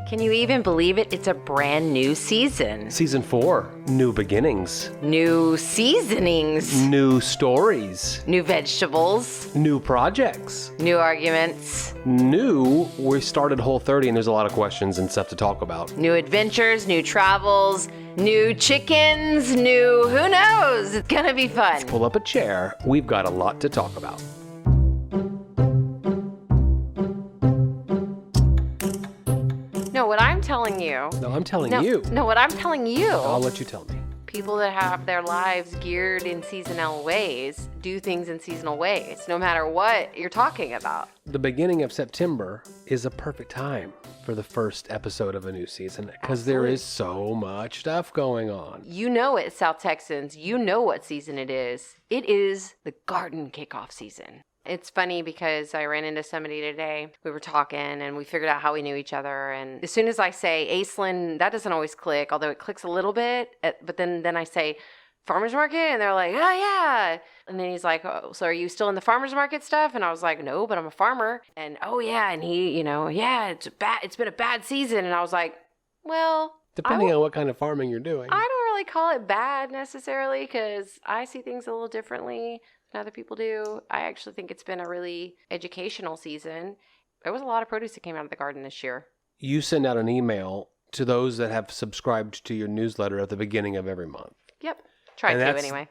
Can you even believe it? It's a brand new season. Season 4, new beginnings. New seasonings. New stories. New vegetables. New projects. New arguments. We started Whole30 and there's a lot of questions and stuff to talk about. New adventures, new travels, new chickens, new who knows? It's gonna be fun. Pull up a chair. We've got a lot to talk about. No, what I'm telling you. No, I'm telling you. No, what I'm telling you. I'll let you tell me. People that have their lives geared in seasonal ways do things in seasonal ways, no matter what you're talking about. The beginning of September is a perfect time for the first episode of a new season because there is so much stuff going on. You know it, South Texans. You know what season it is. It is the garden kickoff season. It's funny because I ran into somebody today. We were talking and we figured out how we knew each other. And as soon as I say Aislynn, that doesn't always click, although it clicks a little bit. But then I say farmer's market and they're like, oh yeah. And then he's like, oh, so are you still in the farmer's market stuff? And I was like, no, but I'm a farmer. And oh yeah. And he, yeah, it's been a bad season. And I was like, well, depending on what kind of farming you're doing. I don't really call it bad necessarily because I see things a little differently than other people do. I actually think it's been a really educational season. There was a lot of produce that came out of the garden this year. You send out an email to those that have subscribed to your newsletter at the beginning of every month. Yep. Try to anyway.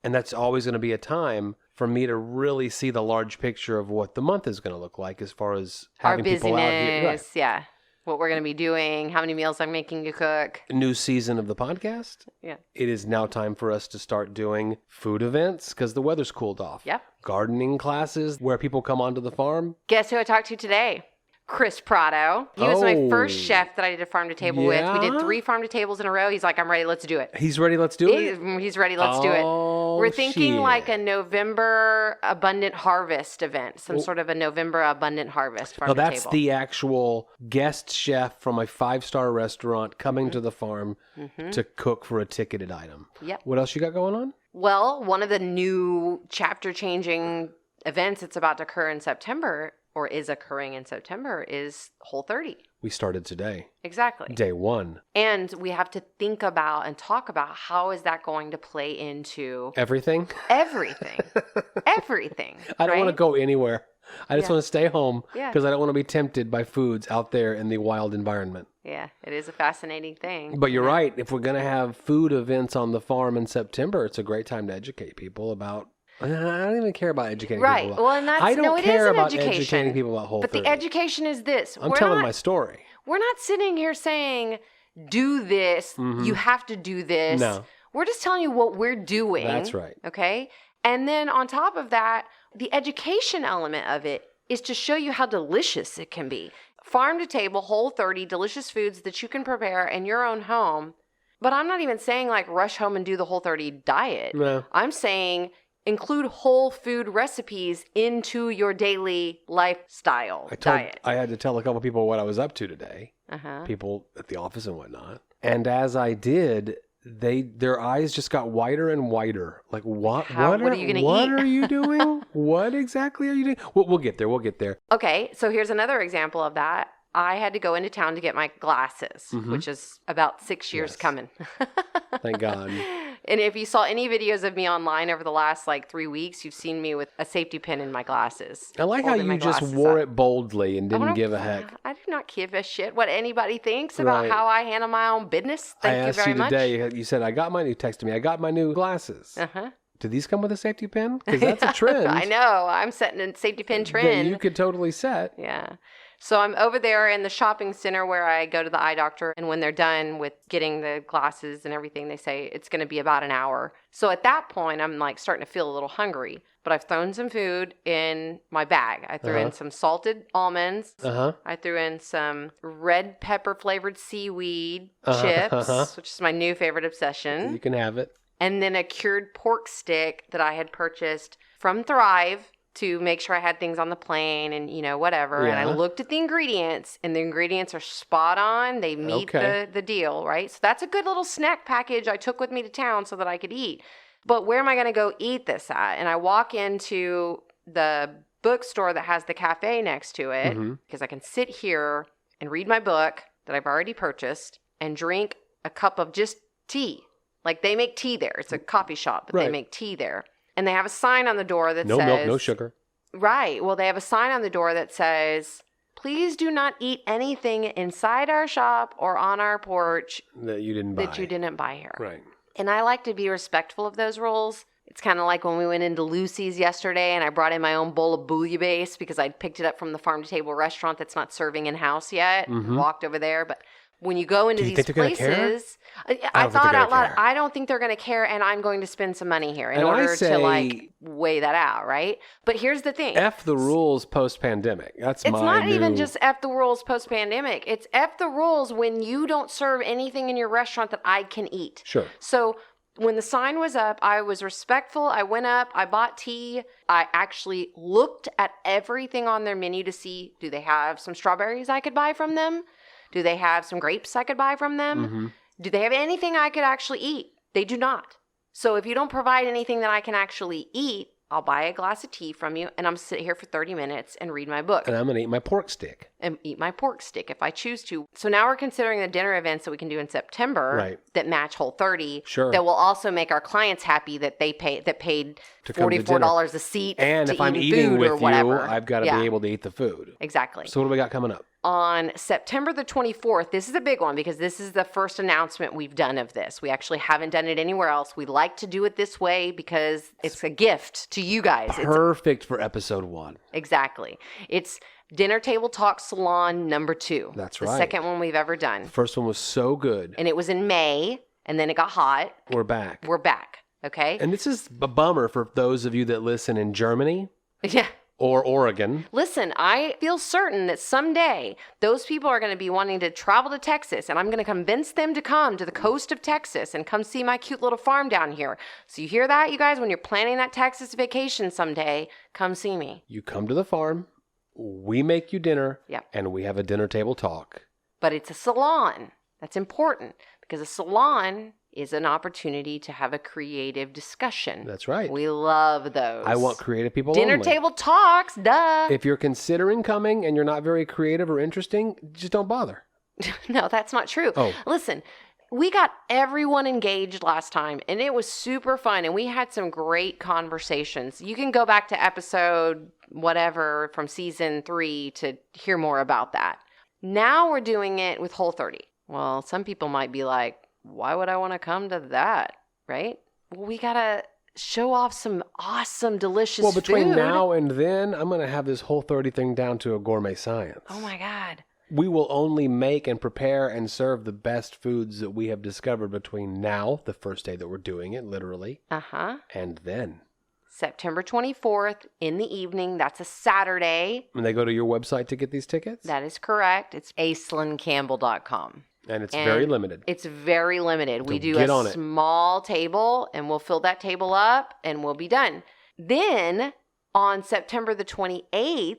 And that's always going to be a time for me to really see the large picture of what the month is going to look like as far as having people out here. Right. Yeah. What we're going to be doing, how many meals I'm making you cook. New season of the podcast. Yeah. It is now time for us to start doing food events because the weather's cooled off. Yep. Gardening classes where people come onto the farm. Guess who I talked to today? Chris Prado. He was my first chef that I did a farm to table with. We did 3 farm to tables in a row. He's like, I'm ready, let's do it. He's ready, let's do it? He's ready, let's do it. We're thinking like a November abundant harvest event, sort of a November abundant harvest farm to table. That's the actual guest chef from a 5-star restaurant coming to the farm to cook for a ticketed item. Yep. What else you got going on? Well, one of the new chapter-changing events that's about to occur in September, or is occurring in September, is Whole30. We started today. Exactly. Day 1. And we have to think about and talk about how is that going to play into... Everything? Everything. Everything. I don't want to go anywhere. I just want to stay home Yeah. because I don't want to be tempted by foods out there in the wild environment. Yeah, it is a fascinating thing. But you're right. If we're going to have food events on the farm in September, it's a great time to educate people about... I don't even care about educating people. Right. Well, and that's... I don't care about education. educating people about Whole30. But the education is this. I'm telling my story. We're not sitting here saying, do this, you have to do this. No. We're just telling you what we're doing. That's right. Okay? And then on top of that, the education element of it is to show you how delicious it can be. Farm to table, Whole30, delicious foods that you can prepare in your own home. But I'm not even saying like rush home and do the Whole30 diet. No. I'm saying include whole food recipes into your daily lifestyle diet. I had to tell a couple people what I was up to today. People at the office and whatnot. And as I did, their eyes just got wider and wider. Like, what are you going to eat? What are you doing? What exactly are you doing? We'll get there. We'll get there. Okay, so here's another example of that. I had to go into town to get my glasses, which is about 6 years coming. Thank God. And if you saw any videos of me online over the last 3 weeks, you've seen me with a safety pin in my glasses. I like how you just wore it boldly and didn't give a heck. I do not give a shit what anybody thinks about how I handle my own business. Thank you very much. I asked you today, you said, I got my new glasses. Do these come with a safety pin? Because that's a trend. I know. I'm setting a safety pin trend. That you could totally set. Yeah. So I'm over there in the shopping center where I go to the eye doctor. And when they're done with getting the glasses and everything, they say it's going to be about an hour. So at that point, I'm starting to feel a little hungry. But I've thrown some food in my bag. I threw in some salted almonds. I threw in some red pepper flavored seaweed chips, which is my new favorite obsession. You can have it. And then a cured pork stick that I had purchased from Thrive to make sure I had things on the plane and, whatever. Yeah. And I looked at the ingredients, and the ingredients are spot on. They meet the deal, right? So that's a good little snack package I took with me to town so that I could eat. But where am I going to go eat this at? And I walk into the bookstore that has the cafe next to it because I can sit here and read my book that I've already purchased and drink a cup of just tea. Like they make tea there. It's a coffee shop, but they make tea there. And they have a sign on the door that says... No milk, no sugar. Right. Well, they have a sign on the door that says, please do not eat anything inside our shop or on our porch that you didn't buy here. Right. And I like to be respectful of those rules. It's kind of like when we went into Lucy's yesterday and I brought in my own bowl of bouillabaisse because I'd picked it up from the farm-to-table restaurant that's not serving in-house yet. Walked over there, but... When you go into these places, I thought out loud, I don't think they're going to care, and I'm going to spend some money here in order to like weigh that out, right? But here's the thing. F the rules post-pandemic. It's not even just F the rules post-pandemic. It's F the rules when you don't serve anything in your restaurant that I can eat. Sure. So when the sign was up, I was respectful. I went up, I bought tea. I actually looked at everything on their menu to see, do they have some strawberries I could buy from them? Do they have some grapes I could buy from them? Do they have anything I could actually eat? They do not. So if you don't provide anything that I can actually eat, I'll buy a glass of tea from you, and I'm sit here for 30 minutes and read my book. And I'm going to eat my pork stick. And eat my pork stick if I choose to. So now we're considering the dinner events that we can do in September that match Whole30. Sure. That will also make our clients happy that they paid $44 a seat and to if I'm eat eating food with or whatever. you, I've got to be able to eat the food. Exactly. So what do we got coming up? On September the 24th, this is a big one because this is the first announcement we've done of this. We actually haven't done it anywhere else. We like to do it this way because it's a gift to you guys. Perfect for episode 1. Exactly. It's Dinner Table Talks Salon number 2. That's right. The second one we've ever done. The first one was so good. And it was in May, and then it got hot. We're back. Okay? And this is a bummer for those of you that listen in Germany. Yeah. Or Oregon. Listen, I feel certain that someday those people are going to be wanting to travel to Texas, and I'm going to convince them to come to the coast of Texas and come see my cute little farm down here. So you hear that, you guys? When you're planning that Texas vacation someday, come see me. You come to the farm, we make you dinner, and we have a dinner table talk. But it's a salon. That's important because a salon is an opportunity to have a creative discussion. That's right. We love those. I want creative people Dinner only. Table Talks, duh. If you're considering coming and you're not very creative or interesting, just don't bother. No, that's not true. Oh. Listen, we got everyone engaged last time, and it was super fun, and we had some great conversations. You can go back to episode whatever from season 3 to hear more about that. Now we're doing it with Whole30. Well, some people might be like, why would I want to come to that, right? Well, we got to show off some awesome, delicious food. Well, between now and then, I'm going to have this Whole30 thing down to a gourmet science. Oh, my God. We will only make and prepare and serve the best foods that we have discovered between now, the first day that we're doing it, literally, and then. September 24th in the evening. That's a Saturday. And they go to your website to get these tickets? That is correct. It's AislynnCampbell.com. And it's very limited. It's very limited. We do a small table, and we'll fill that table up, and we'll be done. Then, on September the 28th,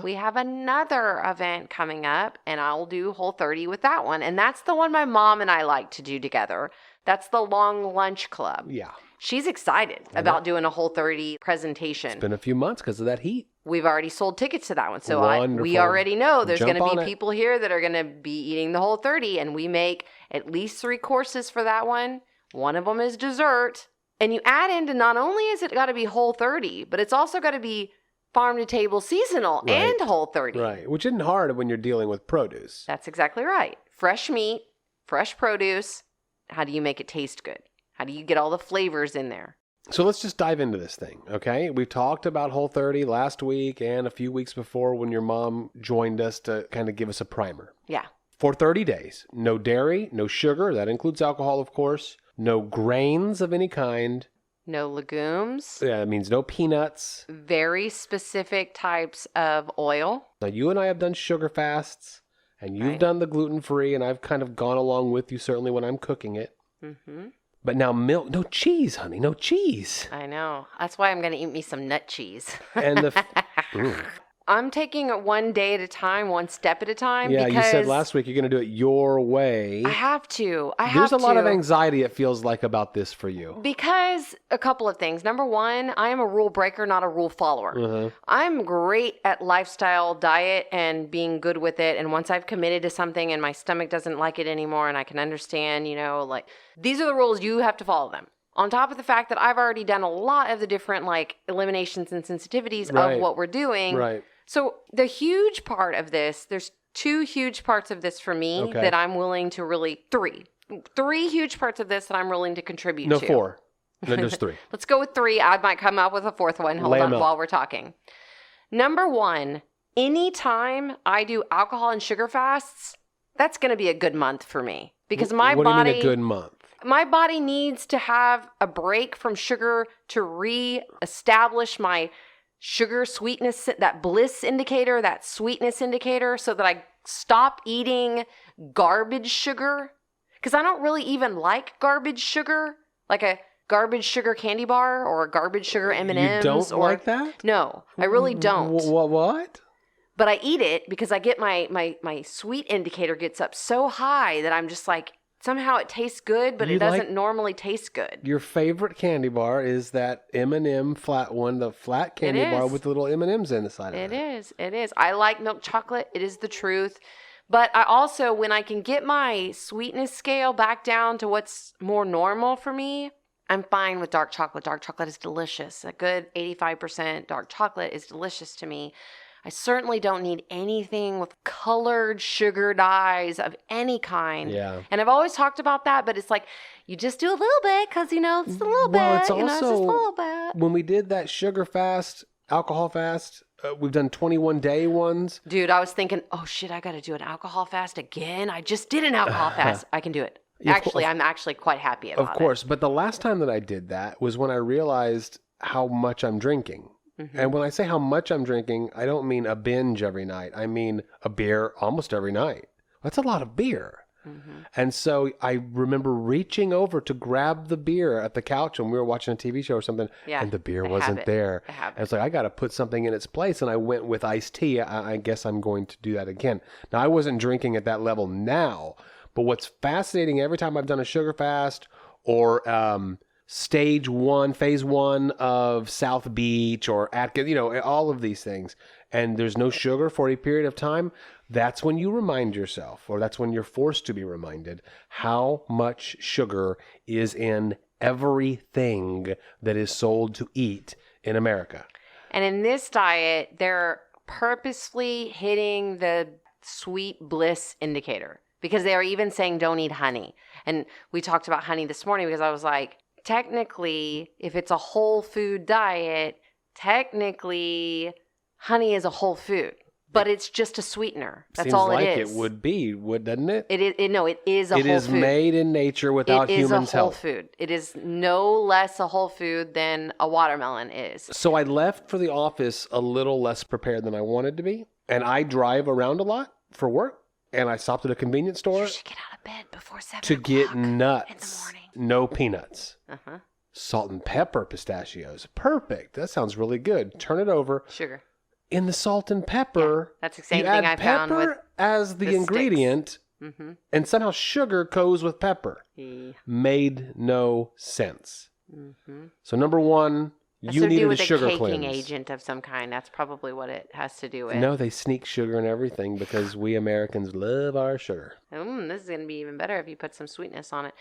we have another event coming up, and I'll do Whole30 with that one. And that's the one my mom and I like to do together. That's the Long Lunch Club. Yeah. She's excited about doing a Whole30 presentation. It's been a few months because of that heat. We've already sold tickets to that one. So we already know there's going to be people here that are going to be eating the Whole30, and we make at least 3 courses for that one. One of them is dessert. And you add into not only is it got to be Whole30, but it's also got to be farm to table seasonal and Whole30. Right, which isn't hard when you're dealing with produce. That's exactly right. Fresh meat, fresh produce. How do you make it taste good? How do you get all the flavors in there? So let's just dive into this thing, okay? We've talked about Whole30 last week and a few weeks before when your mom joined us to kind of give us a primer. Yeah. For 30 days, no dairy, no sugar, that includes alcohol, of course, no grains of any kind. No legumes. Yeah, that means no peanuts. Very specific types of oil. Now, you and I have done sugar fasts, and you've done the gluten-free, and I've kind of gone along with you, certainly when I'm cooking it. Mm-hmm. But now milk, no cheese, honey, no cheese. I know. That's why I'm going to eat me some nut cheese. And I'm taking it one day at a time, one step at a time. Yeah, because you said last week you're going to do it your way. I have to. There's a lot of anxiety, it feels like, about this for you. Because a couple of things. Number one, I am a rule breaker, not a rule follower. Uh-huh. I'm great at lifestyle diet and being good with it. And once I've committed to something and my stomach doesn't like it anymore and I can understand, like, these are the rules, you have to follow them. On top of the fact that I've already done a lot of the different, like, eliminations and sensitivities of what we're doing. Right. So the huge part of this, there's 2 huge parts of this for me that I'm willing to really, 3 huge parts of this that I'm willing to contribute to. No, 4. No, there's 3. Let's go with 3. I might come up with a 4th one. Hold on while we're talking. Number 1, anytime I do alcohol and sugar fasts, that's going to be a good month for me. Because my body... What do you mean a good month? My body needs to have a break from sugar to re-establish my sugar sweetness, that bliss indicator, that sweetness indicator, so that I stop eating garbage sugar. Because I don't really even like garbage sugar, like a garbage sugar candy bar or a garbage sugar M&Ms. You don't like that? No, I really don't. What? But I eat it because I get my sweet indicator gets up so high that I'm just like, somehow it tastes good, but it doesn't normally taste good. Your favorite candy bar is that M&M flat one, the flat candy bar with the little M&Ms inside of it. It is. I like milk chocolate. It is the truth. But I also, when I can get my sweetness scale back down to what's more normal for me, I'm fine with dark chocolate. Dark chocolate is delicious. A good 85% dark chocolate is delicious to me. I certainly don't need anything with colored sugar dyes of any kind. Yeah. And I've always talked about that, but it's like, you just do a little bit because, it's a little bit. It's also, it's just a little bit. When we did that sugar fast, alcohol fast, we've done 21-day ones. Dude, I was thinking, oh, shit, I got to do an alcohol fast again. I just did an alcohol fast. I can do it. Actually, I'm actually quite happy about it. Of course. But the last time that I did that was when I realized how much I'm drinking. Mm-hmm. And when I say how much I'm drinking, I don't mean a binge every night. I mean a beer almost every night. That's a lot of beer. Mm-hmm. And so I remember reaching over to grab the beer at the couch when we were watching a TV show or something, and the beer wasn't there. And it's like, I got to put something in its place. And I went with iced tea. I guess I'm going to do that again. Now, I wasn't drinking at that level now, but what's fascinating, every time I've done a sugar fast or phase 1 of South Beach or Atkins, all of these things, and there's no sugar for a period of time, that's when you remind yourself, or that's when you're forced to be reminded, how much sugar is in everything that is sold to eat in America. And in this diet, they're purposefully hitting the sweet bliss indicator, because they are even saying don't eat honey. And we talked about honey this morning because I was like, technically, if it's a whole food diet, technically honey is a whole food, but it's just a sweetener. That's all it is. Seems like it would be, doesn't it? It is. No, it is a whole food. It is made in nature without humans' help. It is a whole food. It is no less a whole food than a watermelon is. So I left for the office a little less prepared than I wanted to be, and I drive around a lot for work, and I stopped at a convenience store. You should get out of bed before 7 to get nuts. In the morning. No peanuts. Uh-huh. Salt and pepper pistachios. Perfect. That sounds really good. Turn it over. Sugar. In the salt and pepper, that's the same thing I found with as the ingredient, and somehow sugar goes with pepper. Yeah. Made no sense. Mm-hmm. So number 1, you needed a sugar cleanse. A caking agent of some kind. That's probably what it has to do with. No, they sneak sugar in everything because we Americans love our sugar. This is going to be even better if you put some sweetness on it.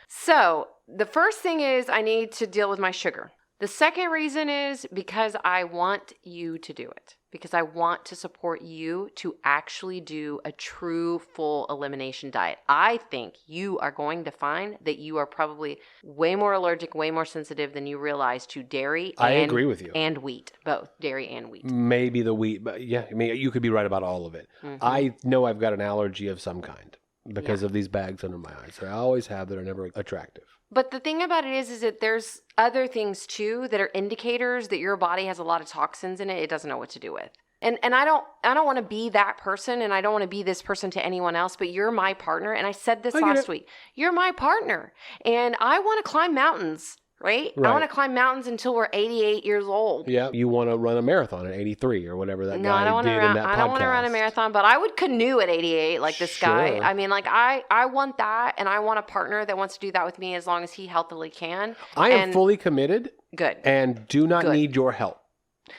So the first thing is I need to deal with my sugar. The second reason is because I want you to do it. Because I want to support you to actually do a true full elimination diet. I think you are going to find that you are probably way more allergic, way more sensitive than you realize to dairy I agree with you. And wheat, both dairy and wheat. Maybe the wheat, but yeah, I mean, you could be right about all of it. Mm-hmm. I know I've got an allergy of some kind because of these bags under my eyes. I always have that are never attractive. But the thing about it is that there's other things too that are indicators that your body has a lot of toxins in it. It doesn't know what to do with. And I don't want to be that person, and I don't want to be this person to anyone else, but you're my partner. And I said this last week. You're my partner. And I want to climb mountains right? I want to climb mountains until we're 88 years old. Yeah, you want to run a marathon at 83 or whatever that guy did in that podcast. I don't want to run a marathon, but I would canoe at 88 like this guy. I mean, like I want that, and I want a partner that wants to do that with me as long as he healthily can. I am fully committed. Good. And do not need your help.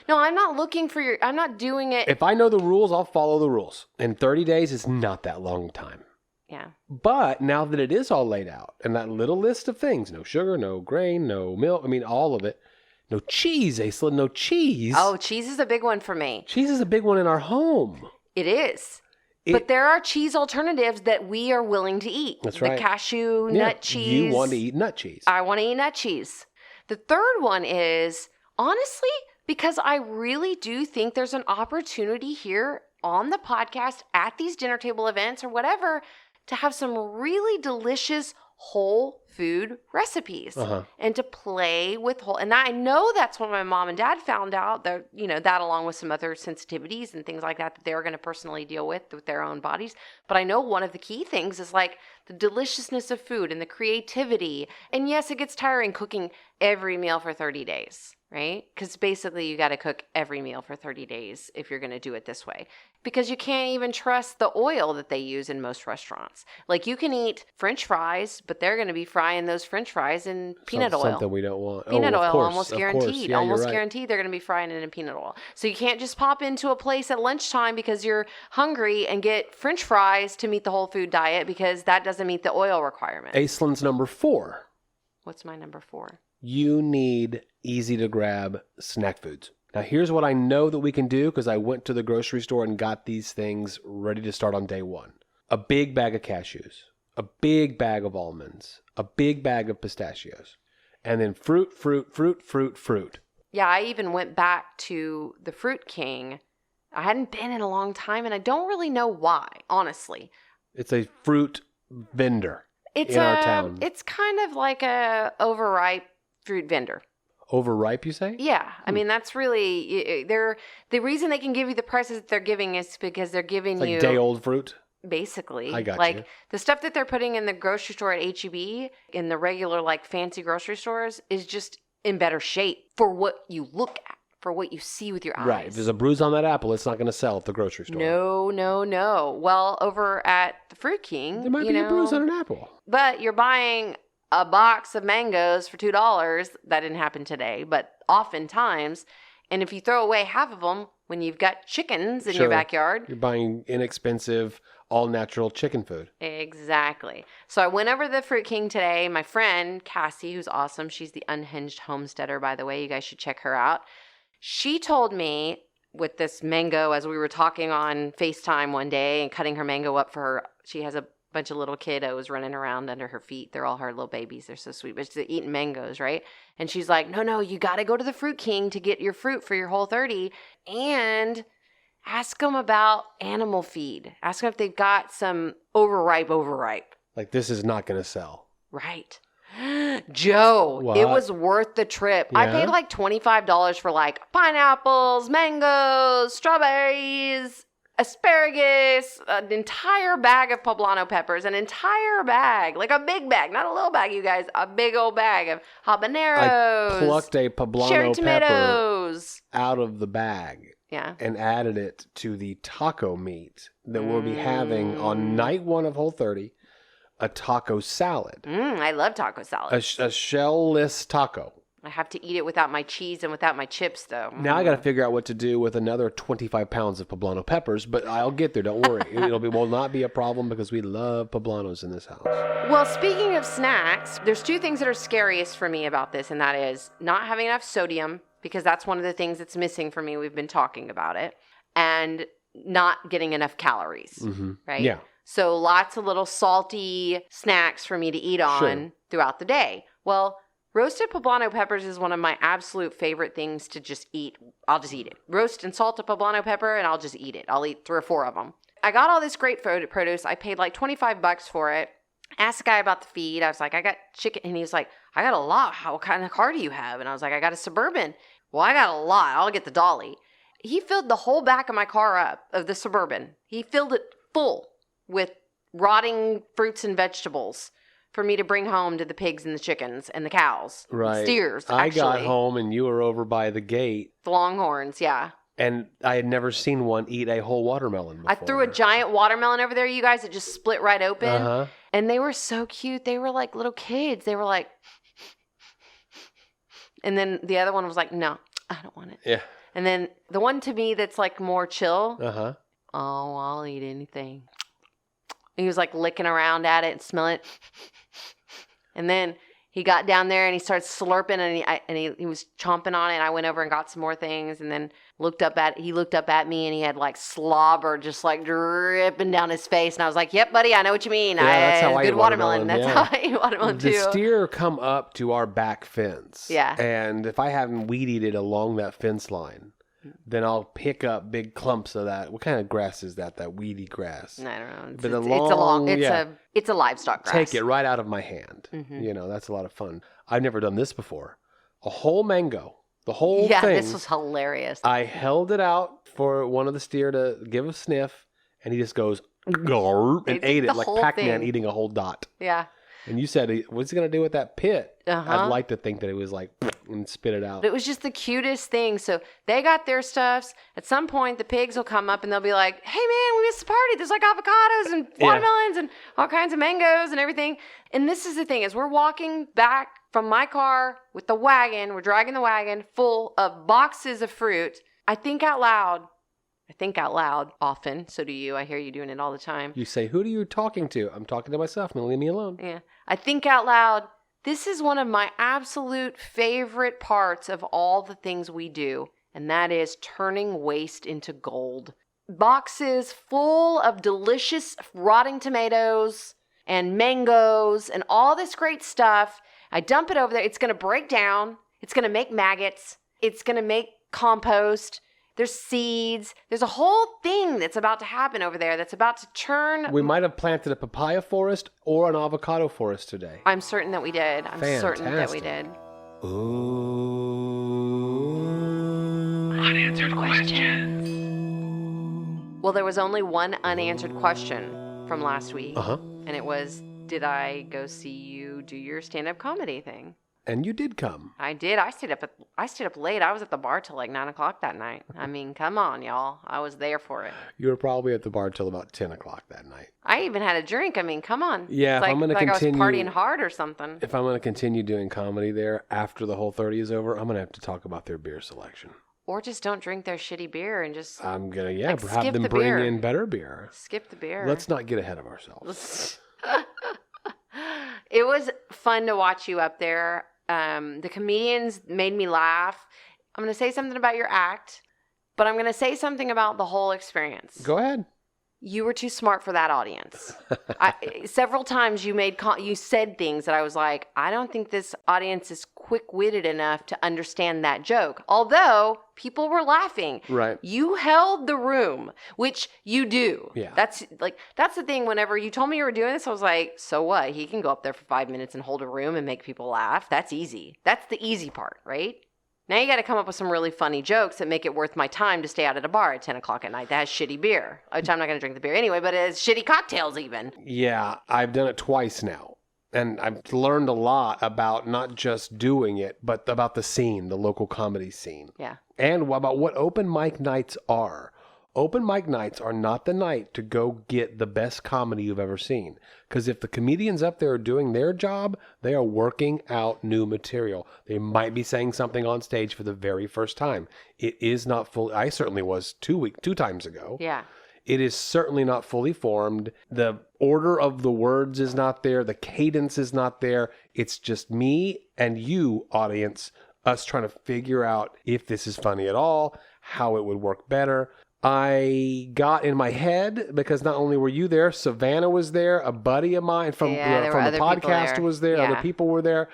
No, I'm not looking for I'm not doing it. If I know the rules, I'll follow the rules. And 30 days is not that long time. Yeah. But now that it is all laid out and that little list of things, no sugar, no grain, no milk, I mean, all of it. No cheese, Aislynn, no cheese. Oh, cheese is a big one for me. Cheese is a big one in our home. It is. But there are cheese alternatives that we are willing to eat. That's right. The cashew nut cheese. You want to eat nut cheese. I want to eat nut cheese. The third one is, honestly, because I really do think there's an opportunity here on the podcast, at these dinner table events or whatever, to have some really delicious whole food recipes and to play with whole. And I know that's what my mom and dad found out, that, you know, that along with some other sensitivities and things like that they're going to personally deal with their own bodies. But I know one of the key things is like the deliciousness of food and the creativity. And yes, it gets tiring cooking every meal for 30 days. Right? Because basically you got to cook every meal for 30 days if you're going to do it this way. Because you can't even trust the oil that they use in most restaurants. Like you can eat French fries, but they're going to be frying those French fries in peanut oil. Something we don't want. Peanut oil, course, almost guaranteed. Yeah, almost guaranteed they're going to be frying it in peanut oil. So you can't just pop into a place at lunchtime because you're hungry and get French fries to meet the whole food diet, because that doesn't meet the oil requirement. Aislynn's number 4. What's my number 4? You need easy to grab snack foods. Now, here's what I know that we can do, because I went to the grocery store and got these things ready to start on day one. A big bag of cashews, a big bag of almonds, a big bag of pistachios, and then fruit. Yeah, I even went back to the Fruit King. I hadn't been in a long time, and I don't really know why, honestly. It's a fruit vendor in our town. It's kind of like a overripe fruit vendor. Overripe, you say? Yeah. I mean, that's really, the reason they can give you the prices that they're giving is because they're giving like you day-old fruit? Basically. I got like you. The stuff that they're putting in the grocery store at H-E-B, in the regular like fancy grocery stores, is just in better shape for what you look at, for what you see with your eyes. Right. If there's a bruise on that apple, it's not going to sell at the grocery store. No. Well, over at the Fruit King, there might be a bruise on an apple. But you're buying a box of mangoes for $2. That didn't happen today, but oftentimes. And if you throw away half of them when you've got chickens in your backyard. You're buying inexpensive, all-natural chicken food. Exactly. So I went over to the Fruit King today. My friend, Cassie, who's awesome. She's the Unhinged Homesteader, by the way. You guys should check her out. She told me with this mango, as we were talking on FaceTime one day and cutting her mango up for her, she has a bunch of little kiddos running around under her feet. They're all her little babies. They're so sweet. But she's eating mangoes, right? And she's like, no, you got to go to the Fruit King to get your fruit for your whole 30. And ask them about animal feed. Ask them if they've got some overripe. Like, this is not going to sell. Right. Joe, what? It was worth the trip. Yeah? I paid like $25 for like pineapples, mangoes, strawberries, asparagus, an entire bag of poblano peppers, an entire bag, like a big bag, not a little bag, you guys, a big old bag of habaneros. I plucked a poblano cherry pepper tomatoes out of the bag. Yeah. And added it to the taco meat that we'll be having on night 1 of Whole 30, a taco salad. I love taco salad. A shell-less taco. I have to eat it without my cheese and without my chips, though. Now I got to figure out what to do with another 25 pounds of poblano peppers, but I'll get there. Don't worry. Will not be a problem because we love poblanos in this house. Well, speaking of snacks, there's 2 things that are scariest for me about this, and that is not having enough sodium, because that's one of the things that's missing for me. We've been talking about it. And not getting enough calories, right? Yeah. So lots of little salty snacks for me to eat on throughout the day. Well, roasted poblano peppers is one of my absolute favorite things to just eat. I'll just eat it. Roast and salt a poblano pepper, and I'll just eat it. I'll eat 3 or 4 of them. I got all this great produce. I paid like $25 for it. Asked the guy about the feed. I was like, I got chicken. And he was like, I got a lot. What kind of car do you have? And I was like, I got a Suburban. Well, I got a lot. I'll get the Dolly. He filled the whole back of my car up, of the Suburban. He filled it full with rotting fruits and vegetables for me to bring home to the pigs and the chickens and the cows. Right. Steers, actually. I got home and you were over by the gate. The longhorns, yeah. And I had never seen one eat a whole watermelon before. I threw a giant watermelon over there, you guys. It just split right open. Uh-huh. And they were so cute. They were like little kids. They were like... And then the other one was like, no, I don't want it. Yeah. And then the one to me that's like more chill. Uh-huh. Oh, I'll eat anything. He was like licking around at it and smelling it. And then he got down there and he started slurping and he was chomping on it. And I went over and got some more things and then he looked up at me and he had like slobber just like dripping down his face. And I was like, yep, buddy, I know what you mean. Yeah, that's how I eat watermelon. That's how I eat watermelon too. The steer come up to our back fence. Yeah. And if I haven't weed eated along that fence line, then I'll pick up big clumps of that. What kind of grass is that? That weedy grass? I don't know. It's a livestock grass. Take it right out of my hand. Mm-hmm. You know, that's a lot of fun. I've never done this before. A whole mango. The whole thing. Yeah, this was hilarious. I held it out for one of the steer to give a sniff, and he just goes, and ate it like Pac-Man eating a whole dot. Yeah. And you said, what's he going to do with that pit? Uh-huh. I'd like to think that it was like, and spit it out. It was just the cutest thing. So they got their stuffs. At some point, the pigs will come up and they'll be like, hey, man, we missed the party. There's like avocados and watermelons and all kinds of mangoes and everything. And this is the thing, as we're walking back from my car with the wagon, we're dragging the wagon full of boxes of fruit. I think out loud often. So do you. I hear you doing it all the time. You say, who are you talking to? I'm talking to myself. Leave me alone. Yeah. I think out loud, this is one of my absolute favorite parts of all the things we do, and that is turning waste into gold. Boxes full of delicious rotting tomatoes and mangoes and all this great stuff. I dump it over there. It's going to break down. It's going to make maggots. It's going to make compost. There's seeds. There's a whole thing that's about to happen over there that's about to turn. We might have planted a papaya forest or an avocado forest today. I'm certain that we did. Ooh. Unanswered questions. Well, there was only one unanswered question from last week. Uh-huh. And it was, did I go see you do your stand-up comedy thing? And you did come. I did. I stayed up late. I was at the bar till like 9 o'clock that night. I mean, come on, y'all. I was there for it. You were probably at the bar till about 10 o'clock that night. I even had a drink. I mean, come on. Yeah, it's if I'm going to continue. I was partying hard or something. If I'm going to continue doing comedy there after the whole 30 is over, I'm going to have to talk about their beer selection. Or just don't drink their shitty beer and just... I'm going to, have them bring in better beer. Skip the beer. Let's not get ahead of ourselves. It was fun to watch you up there. The comedians made me laugh. I'm going to say something about your act, but I'm going to say something about the whole experience. Go ahead. You were too smart for that audience. Several times you said things that I was like, I don't think this audience is quick-witted enough to understand that joke. Although people were laughing. Right. You held the room, which you do. Yeah. That's the thing. Whenever you told me you were doing this, I was like, so what? He can go up there for 5 minutes and hold a room and make people laugh. That's easy. That's the easy part, right? Now you got to come up with some really funny jokes that make it worth my time to stay out at a bar at 10 o'clock at night that has shitty beer, which I'm not going to drink the beer anyway, but it has shitty cocktails even. Yeah, I've done it twice now. And I've learned a lot about not just doing it, but about the scene, the local comedy scene. Yeah. And about what open mic nights are. Open mic nights are not the night to go get the best comedy you've ever seen. Because if the comedians up there are doing their job, they are working out new material. They might be saying something on stage for the very first time. It is not full. I certainly was 2 times ago. Yeah. It is certainly not fully formed. The order of the words is not there. The cadence is not there. It's just me and you, audience, us trying to figure out if this is funny at all, how it would work better. I got in my head because not only were you there, Savannah was there, a buddy of mine from the podcast was there, other people were there,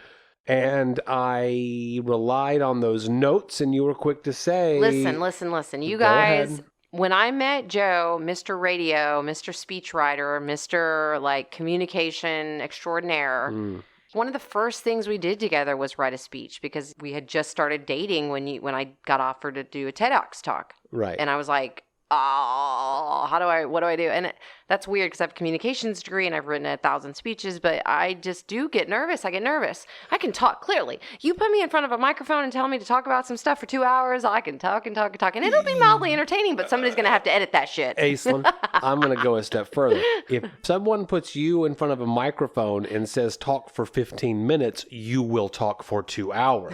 and I relied on those notes, and you were quick to say... Listen. You guys, when I met Joe, Mr. Radio, Mr. Speechwriter, Mr. communication extraordinaire... One of the first things we did together was write a speech because we had just started dating when I got offered to do a TEDx talk. Right. And I was like, oh, what do I do? And that's weird because I have a communications degree and I've written 1,000 speeches, but I just do get nervous. I get nervous. I can talk clearly. You put me in front of a microphone and tell me to talk about some stuff for 2 hours. I can talk and talk and talk. And it'll be mildly entertaining, but somebody's going to have to edit that shit. Aislynn, I'm going to go a step further. If someone puts you in front of a microphone and says talk for 15 minutes, you will talk for 2 hours.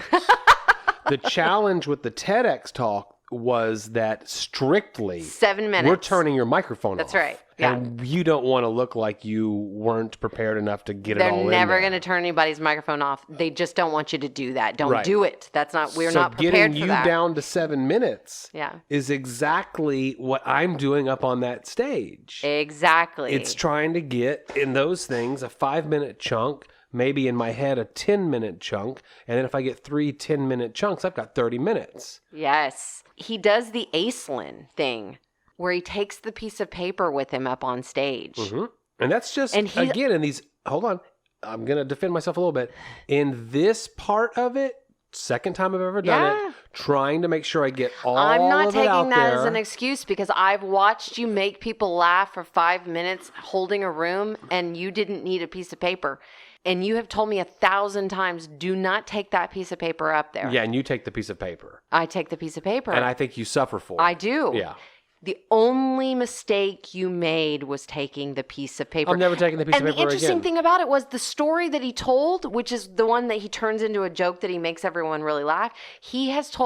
The challenge with the TEDx talk was that strictly 7 minutes. We're turning your microphone off. That's right. Yeah. And you don't want to look like you weren't prepared enough to get it all in there. They're never going to turn anybody's microphone off. They just don't want you to do that. Don't do it. We're not prepared for that. So getting you down to 7 minutes is exactly what I'm doing up on that stage. Exactly. It's trying to get in those things a 5-minute chunk, maybe in my head a 10-minute chunk, and then if I get 3 10-minute chunks, I've got 30 minutes. Yes. He does the Aislynn thing where he takes the piece of paper with him up on stage. Mm-hmm. And that's just, again, in these, hold on, I'm going to defend myself a little bit. In this part of it, second time I've ever done it, trying to make sure I get all of it out there. I'm not taking that as an excuse because I've watched you make people laugh for 5 minutes holding a room and you didn't need a piece of paper. And you have told me 1,000 times, do not take that piece of paper up there. Yeah, and you take the piece of paper. I take the piece of paper. And I think you suffer for it. I do. Yeah. The only mistake you made was taking the piece of paper. I'm never taking the piece of paper again. And the interesting thing about it was the story that he told, which is the one that he turns into a joke that he makes everyone really laugh.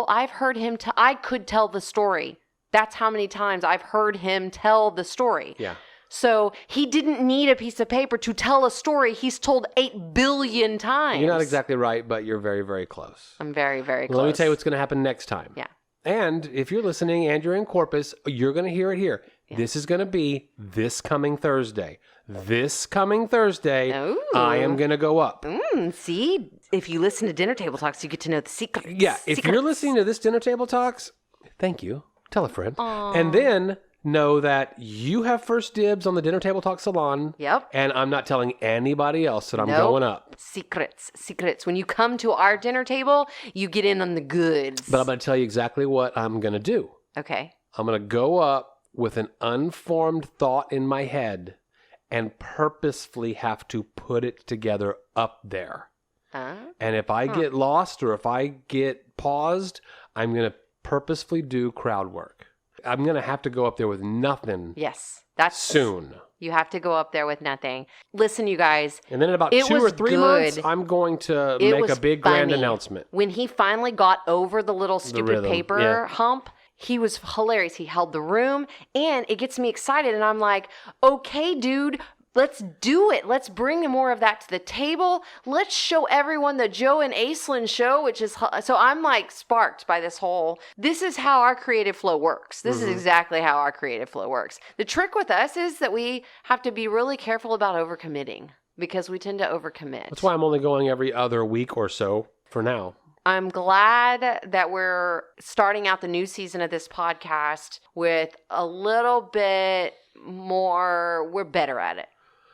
I've heard him, I could tell the story. That's how many times I've heard him tell the story. Yeah. So he didn't need a piece of paper to tell a story he's told 8 billion times. You're not exactly right, but you're very, very close. I'm very, very close. Let me tell you what's going to happen next time. Yeah. And if you're listening and you're in Corpus, you're going to hear it here. Yeah. This is going to be this coming Thursday. This coming Thursday, I am going to go up. See, if you listen to Dinner Table Talks, you get to know the secrets. Yeah, if you're listening to this Dinner Table Talks, thank you. Tell a friend. Aww. And then know that you have first dibs on the Dinner Table Talks Salon. Yep. And I'm not telling anybody else that I'm going up. Secrets. When you come to our dinner table, you get in on the goods. But I'm going to tell you exactly what I'm going to do. Okay. I'm going to go up with an unformed thought in my head and purposefully have to put it together up there. And if I get lost or if I get paused, I'm going to purposefully do crowd work. I'm going to have to go up there with nothing. Yes. That's soon. You have to go up there with nothing. Listen, you guys. And then in about 2 or 3 months, I'm going to make a big grand announcement. When he finally got over the little stupid paper hump, he was hilarious. He held the room and it gets me excited. And I'm like, okay, dude, let's do it. Let's bring more of that to the table. Let's show everyone the Joe and Aislynn show, which is, so I'm like sparked by this is how our creative flow works. This is exactly how our creative flow works. The trick with us is that we have to be really careful about overcommitting because we tend to overcommit. That's why I'm only going every other week or so for now. I'm glad that we're starting out the new season of this podcast with a little bit more, we're better at it.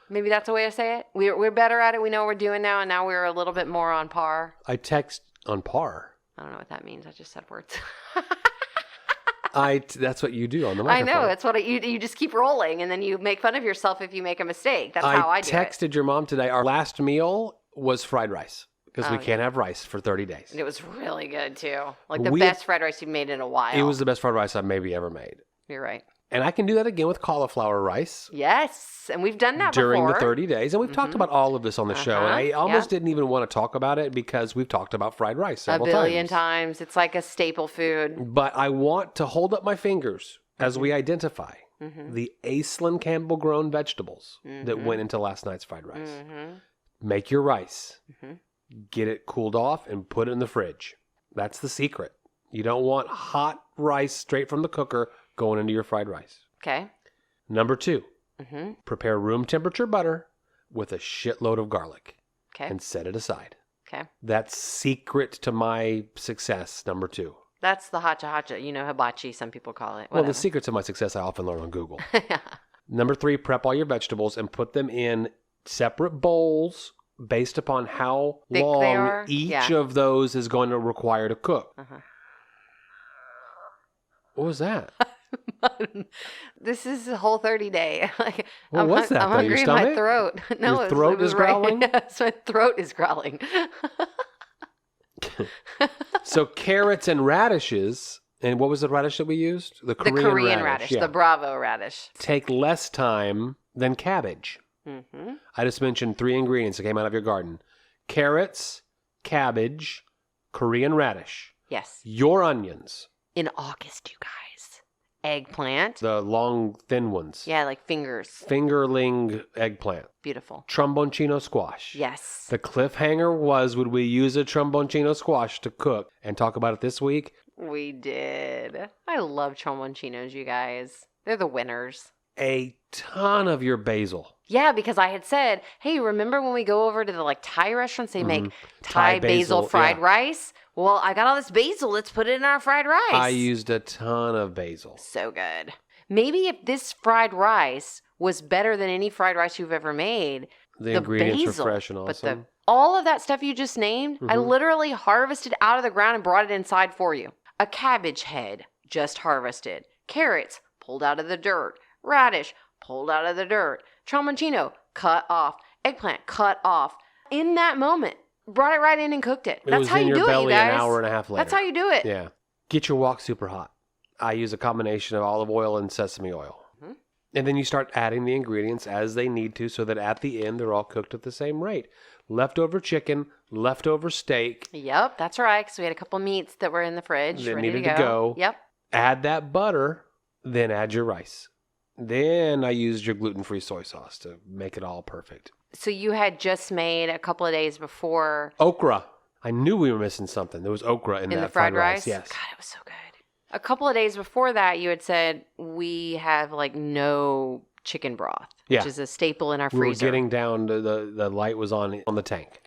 Maybe that's the way to say it. We're better at it. We know what we're doing now, and now we're a little bit more on par. I text on par. I don't know what that means. I just said words. That's what you do on the microphone. I know. That's what you just keep rolling, and then you make fun of yourself if you make a mistake. That's how I do it. I texted your mom today. Our last meal was fried rice because we can't have rice for 30 days. And it was really good, too. Like the best fried rice you've made in a while. It was the best fried rice I've maybe ever made. You're right. And I can do that again with cauliflower rice. Yes. And we've done that during before. the 30 days. And we've talked about all of this on the show. And I almost didn't even want to talk about it because we've talked about fried rice several times. A billion times. It's like a staple food. But I want to hold up my fingers as we identify the Aislynn Campbell grown vegetables that went into last night's fried rice. Make your rice. Get it cooled off and put it in the fridge. That's the secret. You don't want hot rice straight from the cooker going into your fried rice. Okay. Number 2, prepare room temperature butter with a shitload of garlic. Okay. And set it aside. Okay. That's secret to my success, number 2. That's the hacha, hibachi, some people call it. Whatever. Well, the secrets of my success I often learn on Google. Number 3, prep all your vegetables and put them in separate bowls based upon how thick long each of those is going to require to cook. What was that? This is a whole 30 day. Like, what's that? I'm hungry in my throat. No, your throat is growling? Yes, my throat is growling. So carrots and radishes, and what was the radish that we used? The Korean radish. The Bravo radish. Take less time than cabbage. Mm-hmm. I just mentioned 3 ingredients that came out of your garden. Carrots, cabbage, Korean radish. Yes. Your onions. In August, you guys. Eggplant. The long, thin ones. Yeah, like fingers. Fingerling eggplant. Beautiful. Tromboncino squash. Yes. The cliffhanger was, would we use a tromboncino squash to cook and talk about it this week? We did. I love tromboncinos, you guys. They're the winners. A ton of your basil. Yeah, because I had said, hey, remember when we go over to the Thai restaurants, they make Thai basil fried rice? Well, I got all this basil. Let's put it in our fried rice. I used a ton of basil. So good. Maybe if this fried rice was better than any fried rice you've ever made, the ingredients basil, were fresh and awesome. But all of that stuff you just named, I literally harvested out of the ground and brought it inside for you. A cabbage head, just harvested. Carrots, pulled out of the dirt. Radish, pulled out of the dirt. Tromboncino, cut off. Eggplant, cut off. In that moment, brought it right in and cooked it. That's how you do it, you guys. An hour and a half later. That's how you do it. Yeah. Get your wok super hot. I use a combination of olive oil and sesame oil. Mm-hmm. And then you start adding the ingredients as they need to so that at the end they're all cooked at the same rate. Leftover chicken, leftover steak. Yep, that's right, because we had a couple meats that were in the fridge that ready needed to go. Yep. Add that butter, then add your rice. Then I used your gluten-free soy sauce to make it all perfect. So you had just made a couple of days before... Okra. I knew we were missing something. There was okra in that the fried rice? Yes. God, it was so good. A couple of days before that, you had said we have no chicken broth, which is a staple in our freezer. We were getting down to the light was on the tank.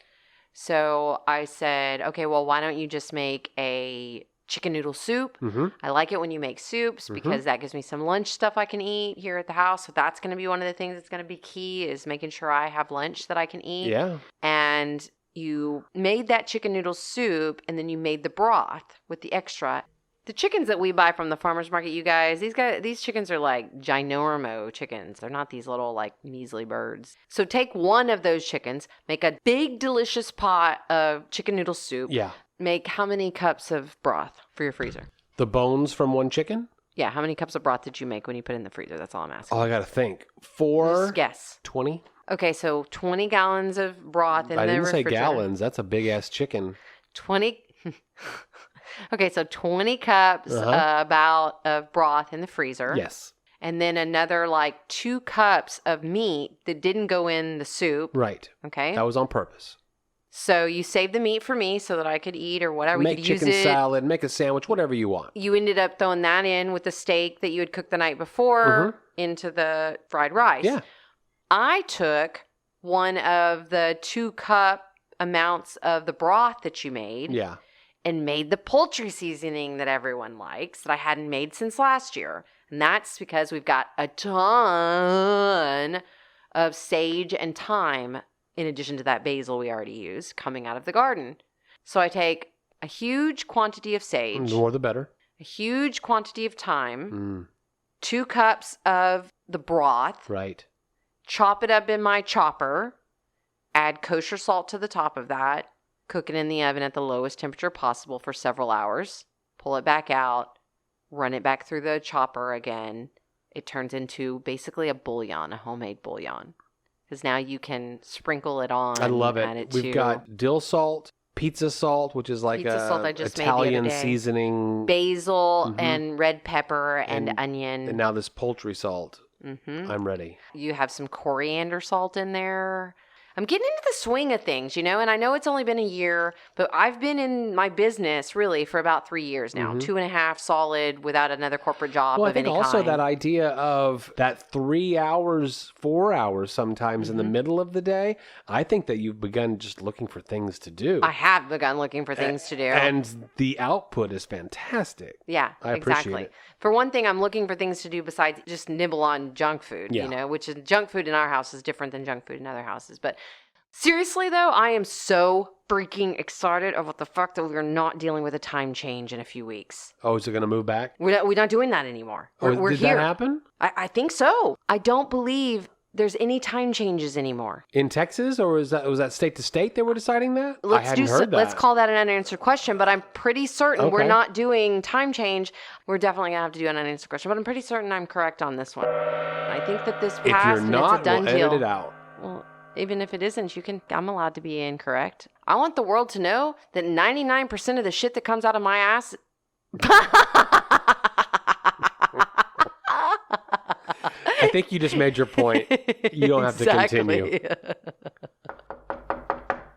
So I said, okay, well, why don't you just make a chicken noodle soup? Mm-hmm. I like it when you make soups because that gives me some lunch stuff I can eat here at the house. So that's going to be one of the things that's going to be key is making sure I have lunch that I can eat. Yeah. And you made that chicken noodle soup and then you made the broth with the extra. The chickens that we buy from the farmer's market, you guys, these chickens are like ginormo chickens. They're not these little measly birds. So take one of those chickens, make a big delicious pot of chicken noodle soup. Yeah. Make how many cups of broth for your freezer? The bones from one chicken? Yeah, how many cups of broth did you make when you put it in the freezer? That's all I'm asking. Oh, I got to think. 4? Just guess. 20? Okay, so 20 gallons of broth in the refrigerator. I didn't say gallons. That's a big-ass chicken. 20... Okay, so 20 cups about of broth in the freezer. Yes. And then another 2 cups of meat that didn't go in the soup. Right. Okay. That was on purpose. So you saved the meat for me so that I could eat or whatever. Make chicken salad, make a sandwich, whatever you want. You ended up throwing that in with the steak that you had cooked the night before into the fried rice. Yeah. I took one of the 2 cup amounts of the broth that you made. Yeah. And made the poultry seasoning that everyone likes that I hadn't made since last year. And that's because we've got a ton of sage and thyme in addition to that basil we already used coming out of the garden. So I take a huge quantity of sage. The more the better. A huge quantity of thyme. 2 cups of the broth. Right. Chop it up in my chopper. Add kosher salt to the top of that. Cook it in the oven at the lowest temperature possible for several hours. Pull it back out. Run it back through the chopper again. It turns into basically a bouillon, a homemade bouillon. Because now you can sprinkle it on. I love it. We've got dill salt, pizza salt, which is like Italian seasoning. Basil and red pepper and onion. And now this poultry salt. Mm-hmm. I'm ready. You have some coriander salt in there. I'm getting into the swing of things, and I know it's only been a year, but I've been in my business really for about 3 years now, 2.5 solid without another corporate job of any kind. Well, I think also that idea of that 3 hours, 4 hours sometimes in the middle of the day, I think that you've begun just looking for things to do. I have begun looking for things to do. And the output is fantastic. Yeah, I appreciate it. For one thing, I'm looking for things to do besides just nibble on junk food, which is junk food in our house is different than junk food in other houses. But Seriously, though, I am so freaking excited of what the fuck that we're not dealing with a time change in a few weeks. Oh, is it going to move back? We're not doing that anymore. We're did here. That happen? I think so. I don't believe there's any time changes anymore. In Texas, or was that state to state they were deciding that? I hadn't heard that. Let's call that an unanswered question, but I'm pretty certain we're not doing time change. We're definitely going to have to do an unanswered question, but I'm pretty certain I'm correct on this one. I think that this passed and it's a done deal. If you're not, we'll edit it out. Well, even if it isn't, I'm allowed to be incorrect. I want the world to know that 99% of the shit that comes out of my ass... I think you just made your point. You don't have to continue.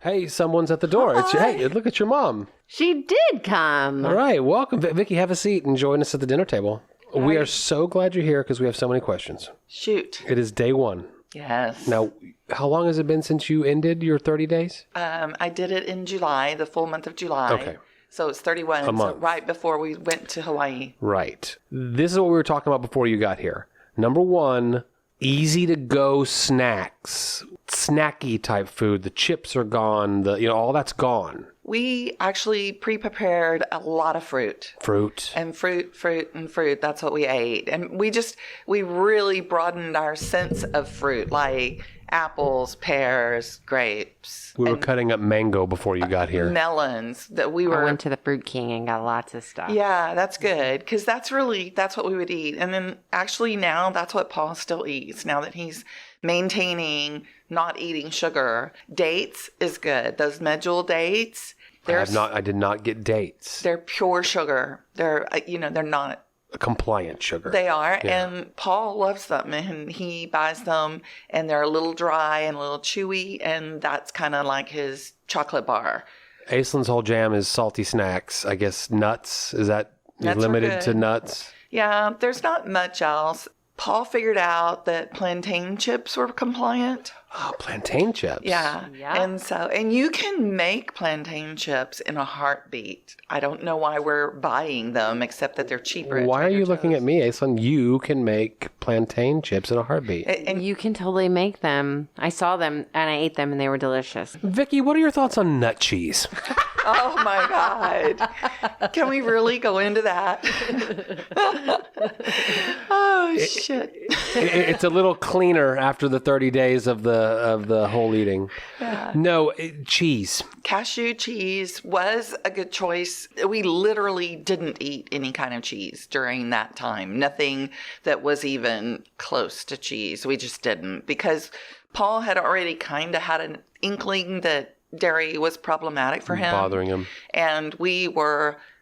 Hey, someone's at the door. Hey, look at your mom. She did come. All right, welcome. Vicky, have a seat and join us at the dinner table. We are so glad you're here because we have so many questions. Shoot. It is day one. Yes. Now, how long has it been since you ended your 30 days? I did it in July, the full month of July. Okay. So it's 31. A month. So right before we went to Hawaii. Right. This is what we were talking about before you got here. Number one, easy to go snacks, snacky type food. The chips are gone. All that's gone. We actually pre-prepared a lot of fruit. Fruit. And fruit. That's what we ate. And we really broadened our sense of fruit, like apples, pears, grapes. We were cutting up mango before you got here. Melons. I went to the Fruit King and got lots of stuff. Yeah, that's good. Because that's what we would eat. And then actually now that's what Paul still eats. Now that he's maintaining not eating sugar. Dates is good. Those medjool dates. I did not get dates. They're pure sugar. They're not a compliant sugar. They are, yeah. And Paul loves them, and he buys them, and they're a little dry and a little chewy, and that's kind of like his chocolate bar. Aislynn's whole jam is salty snacks. I guess nuts. Is that nuts limited to nuts? Yeah, there's not much else. Paul figured out that plantain chips were compliant. Oh, plantain chips. Yeah. And you can make plantain chips in a heartbeat. I don't know why we're buying them, except that they're cheaper. Why are you looking at me, Aislynn? You can make plantain chips in a heartbeat. And you can totally make them. I saw them and I ate them and they were delicious. Vicky, what are your thoughts on nut cheese? Oh my God. Can we really go into that? Oh shit. It's a little cleaner after the 30 days of the whole eating. Yeah. No, cheese. Cashew cheese was a good choice. We literally didn't eat any kind of cheese during that time. Nothing that was even close to cheese. We just didn't, because Paul had already kind of had an inkling that dairy was problematic for him. Bothering him. And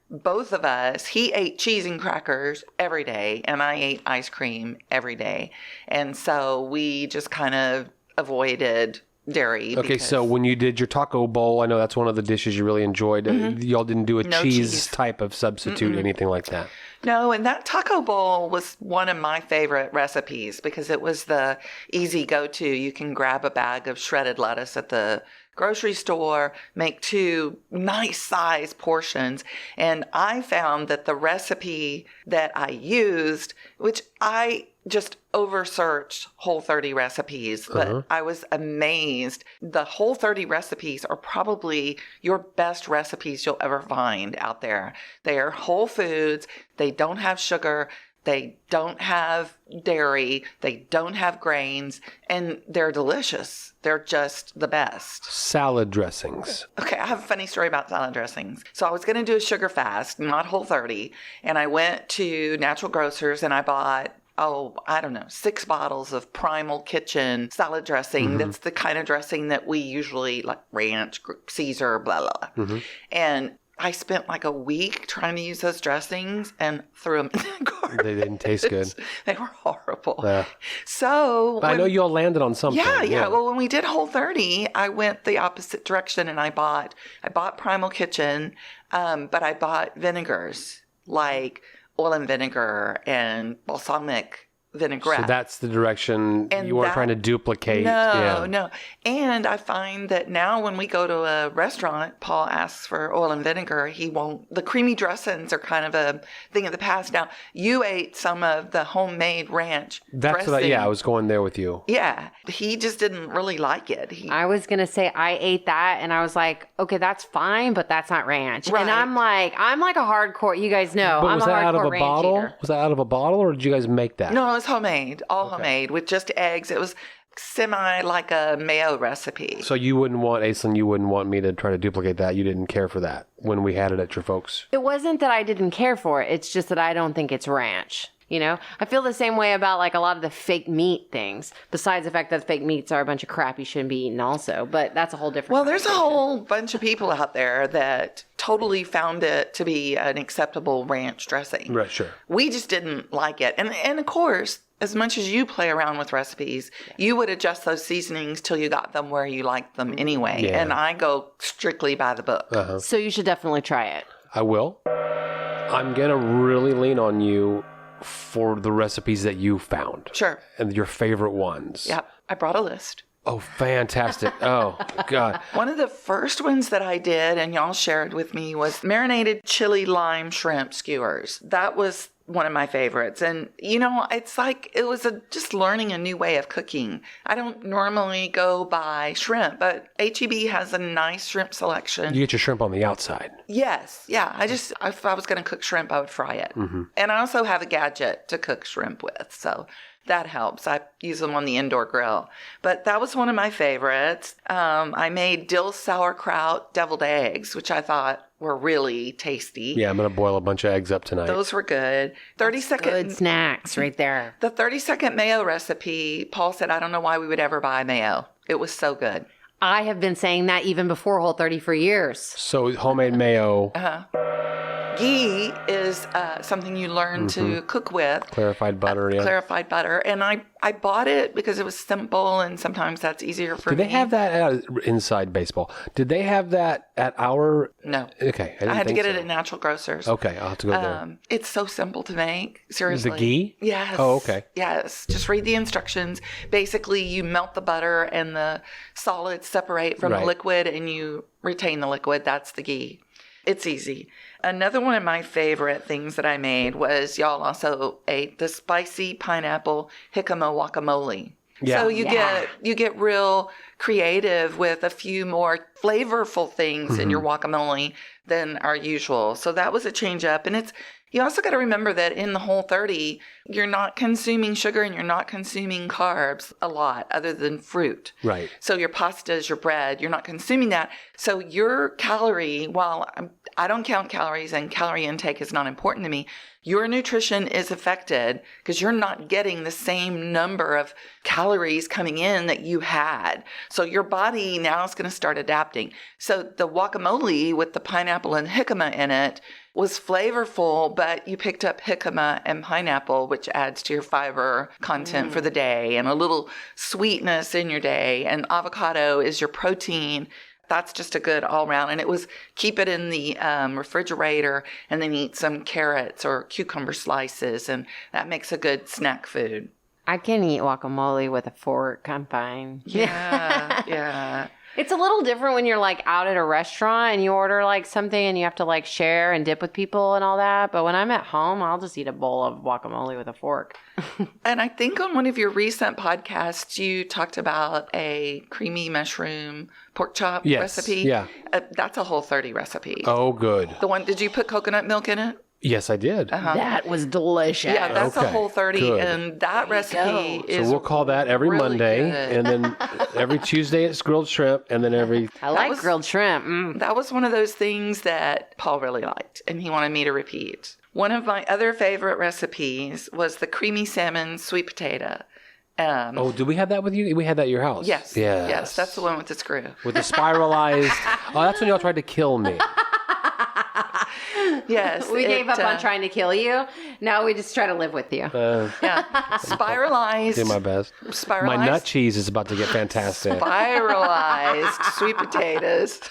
both of us, he ate cheese and crackers every day, and I ate ice cream every day. And so we just kind of avoided dairy. Okay, so when you did your taco bowl, I know that's one of the dishes you really enjoyed. Mm-hmm. Y'all didn't do a cheese type of substitute, anything like that? No, and that taco bowl was one of my favorite recipes because it was the easy go-to. You can grab a bag of shredded lettuce at the grocery store, make 2 nice size portions. And I found that the recipe that I used, which I just over-searched Whole30 recipes, but I was amazed. The Whole30 recipes are probably your best recipes you'll ever find out there. They are whole foods. They don't have sugar. They don't have dairy. They don't have grains. And they're delicious. They're just the best. Salad dressings. Okay, I have a funny story about salad dressings. So I was going to do a sugar fast, not Whole30. And I went to Natural Grocers and I bought 6 bottles of Primal Kitchen salad dressing. Mm-hmm. That's the kind of dressing that we usually like, ranch, Caesar, blah, blah. Mm-hmm. And I spent like a week trying to use those dressings and threw them in the garbage. They didn't taste good. They were horrible. Yeah. So I know you all landed on something. Yeah. Well, when we did Whole30, I went the opposite direction and I bought Primal Kitchen, but I bought vinegars like oil and vinegar and balsamic vinaigrette. So that's the direction you weren't trying to duplicate. No. And I find that now when we go to a restaurant, Paul asks for oil and vinegar. He won't. The creamy dressings are kind of a thing of the past. Now, you ate some of the homemade ranch dressing. I was going there with you. Yeah. He just didn't really like it. I was going to say I ate that and I was like, okay, that's fine, but that's not ranch. Right. And I'm like a hardcore, you guys know, But I'm was a that out of hardcore a ranch bottle? eater. Was that out of a bottle or did you guys make that? No, it was homemade, homemade with just eggs. It was semi like a mayo recipe. So you wouldn't want, Aislynn, you wouldn't want me to try to duplicate that. You didn't care for that when we had it at your folks. It wasn't that I didn't care for it. It's just that I don't think it's ranch. You know, I feel the same way about like a lot of the fake meat things, besides the fact that fake meats are a bunch of crap you shouldn't be eating also. But that's a whole different Well, there's a whole bunch of people out there that totally found it to be an acceptable ranch dressing. Right, sure. We just didn't like it. And of course, as much as you play around with recipes, you would adjust those seasonings till you got them where you liked them anyway. Yeah. And I go strictly by the book. Uh-huh. So you should definitely try it. I will. I'm going to really lean on you for the recipes that you found. Sure. And your favorite ones. Yep. I brought a list. Oh, fantastic. Oh, God. One of the first ones that I did, and y'all shared with me, was marinated chili lime shrimp skewers. That was one of my favorites. And, you know, it's like it was just learning a new way of cooking. I don't normally go by shrimp, but H-E-B has a nice shrimp selection. You get your shrimp on the outside. Yes. Yeah. If I was going to cook shrimp, I would fry it. Mm-hmm. And I also have a gadget to cook shrimp with. So that helps. I use them on the indoor grill. But that was one of my favorites. I made dill sauerkraut deviled eggs, which I thought were really tasty. Yeah, I'm going to boil a bunch of eggs up tonight. Those were good. 30-second Good snacks right there. The 30-second mayo recipe, Paul said, I don't know why we would ever buy mayo. It was so good. I have been saying that even before Whole30 for years. So homemade mayo. Ghee is something you learn to cook with. Clarified butter, yeah. Clarified butter. And I bought it because it was simple, and sometimes that's easier for me. Did they have that at Inside Baseball? Did they have that at our... No. Okay. I had to get it at Natural Grocers. Okay, I'll have to go there. It's so simple to make. Seriously. The ghee? Yes. Oh, okay. Yes. Just read the instructions. Basically, you melt the butter and the solids separate from the liquid, and you retain the liquid. That's the ghee. It's easy. Another one of my favorite things that I made was, y'all also ate the spicy pineapple jicama guacamole. Yeah. So you get real creative with a few more flavorful things in your guacamole than our usual. So that was a change up. And you also got to remember that in the Whole30, you're not consuming sugar and you're not consuming carbs a lot other than fruit. Right. So your pastas, your bread, you're not consuming that. So your calorie, while I don't count calories and calorie intake is not important to me, your nutrition is affected because you're not getting the same number of calories coming in that you had. So your body now is going to start adapting. So the guacamole with the pineapple and jicama in it was flavorful, but you picked up jicama and pineapple, which adds to your fiber content for the day and a little sweetness in your day. And avocado is your protein. That's just a good all around. And it was keep it in the refrigerator and then eat some carrots or cucumber slices. And that makes a good snack food. I can eat guacamole with a fork. I'm fine. Yeah. Yeah. It's a little different when you're like out at a restaurant and you order like something and you have to like share and dip with people and all that. But when I'm at home, I'll just eat a bowl of guacamole with a fork. And I think on one of your recent podcasts, you talked about a creamy mushroom pork chop recipe. Yeah. That's a Whole30 recipe. Oh, good. Did you put coconut milk in it? Yes, I did. That was delicious. Yeah, that's a Okay, Whole30, good. and that recipe is So we'll call that every really Monday, good. and then every Tuesday it's grilled shrimp, and then every... I like grilled shrimp. That was one of those things that Paul really liked, and he wanted me to repeat. One of my other favorite recipes was the creamy salmon sweet potato. did we have that with you? We had that at your house. Yes. Yes, that's the one with the screw. With the spiralized... that's when y'all tried to kill me. Yes. We gave up on trying to kill you. Now we just try to live with you. Yeah. Spiralized. Do my best. Spiralized. My nut cheese is about to get fantastic. Spiralized sweet potatoes.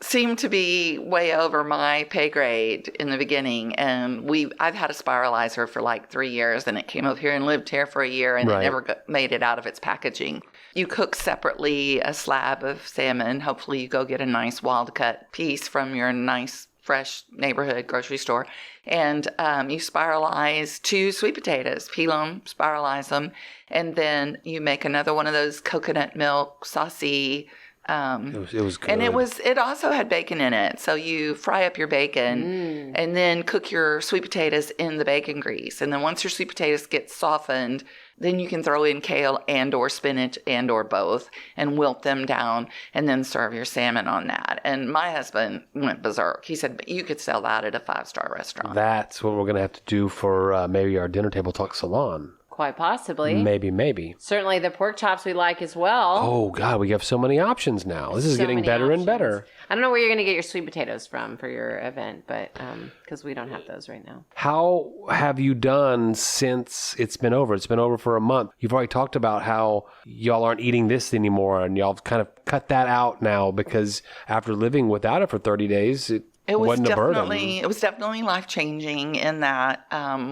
seemed to be way over my pay grade in the beginning. And I've had a spiralizer for like 3 years, and it came over here and lived here for a year, and it never made it out of its packaging. You cook separately a slab of salmon. Hopefully you go get a nice wild cut piece from your nice fresh neighborhood grocery store. And you spiralize 2 sweet potatoes, peel them, spiralize them, and then you make another one of those coconut milk saucy. It was good. And it also had bacon in it. So you fry up your bacon and then cook your sweet potatoes in the bacon grease. And then once your sweet potatoes get softened, then you can throw in kale and or spinach and or both and wilt them down and then serve your salmon on that. And my husband went berserk. He said, you could sell that at a 5-star restaurant. That's what we're going to have to do for maybe our Dinner Table Talks Salon. Quite possibly. Maybe. Certainly the pork chops we like as well. Oh, God, we have so many options now. This is getting better and better. I don't know where you're going to get your sweet potatoes from for your event, but because we don't have those right now. How have you done since it's been over? It's been over for a month. You've already talked about how y'all aren't eating this anymore, and y'all have kind of cut that out now because after living without it for 30 days, it wasn't a burden. It was definitely life-changing in that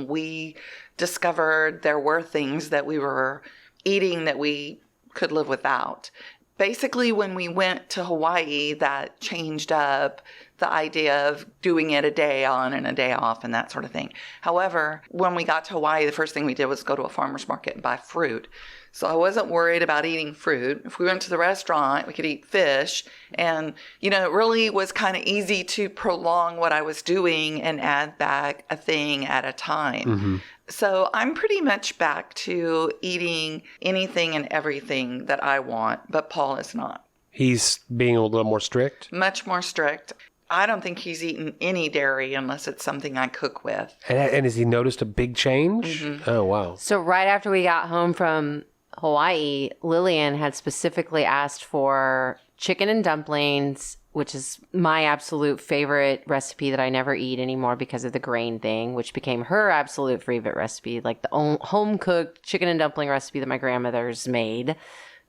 we discovered there were things that we were eating that we could live without. Basically, when we went to Hawaii, that changed up the idea of doing it a day on and a day off and that sort of thing. However, when we got to Hawaii, the first thing we did was go to a farmer's market and buy fruit. So I wasn't worried about eating fruit. If we went to the restaurant, we could eat fish. And, it really was kind of easy to prolong what I was doing and add back a thing at a time. Mm-hmm. So I'm pretty much back to eating anything and everything that I want, but Paul is not. He's being a little more strict? Much more strict. I don't think he's eaten any dairy unless it's something I cook with. And has he noticed a big change? Mm-hmm. Oh, wow. So right after we got home from Hawaii, Lillian had specifically asked for chicken and dumplings, which is my absolute favorite recipe that I never eat anymore because of the grain thing, which became her absolute favorite recipe, like the home-cooked chicken and dumpling recipe that my grandmother's made